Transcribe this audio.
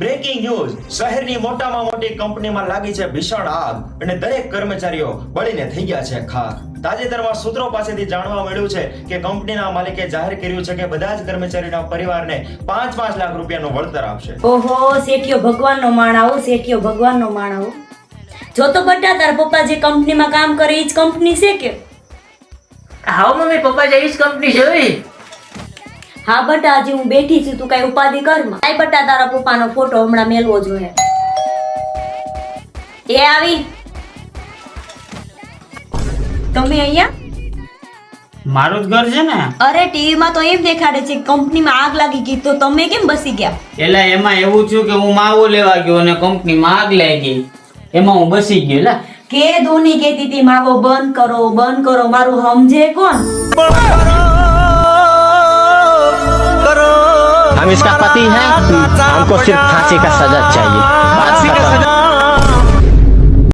Breaking news શહેરની મોટામાં મોટી કંપનીમાં લાગી છે ભીષણ આગ અને દરેક કર્મચારીઓ બળીને થઈ ગયા છે ખાખ. તાજેતરમાં સૂત્રો પાસેથી જાણવા મળ્યું છે કે કંપનીના માલિકે જાહેર કર્યું છે કે બધા જ કર્મચારીના પરિવારને 5-5 લાખ રૂપિયાનું વળતર આપશે. ઓહો, શેઠિયો ભગવાનનો માણાવો, શેઠિયો ભગવાનનો માણાવો. જો તો બટા તારા પપ્પા જે કંપનીમાં કામ કરે એ જ કંપની છે કે? હા મમ્મી, પપ્પા જે ઈ જ કંપની છે. હા બટા, હજી હું બેઠી છું, તું કઈ ઉપાધિ કરમાં. આય બટા, તારા પપ્પાનો ફોટો હમણાં મેલવો જોઈએ. એ આવી તમે અહીંયા? મારું જ ઘર છે ને. અરે ટીવી માં તો એમ દેખાડે છે કે કંપનીમાં આગ લાગી ગઈ, તો તમે કેમ બસી ગયા? એલા એમાં એવું થયું કે હું માવો લેવા ગયો અને કંપનીમાં આગ લાગી, એમાં હું બસી ગયો. એલા કે ધોની કહેતી હતી માવો બંધ કરો, બંધ કરો, મારું સમજે કોણ? हम इसका पति हैं, हमको सिर्फ फांसी का सजा चाहिए.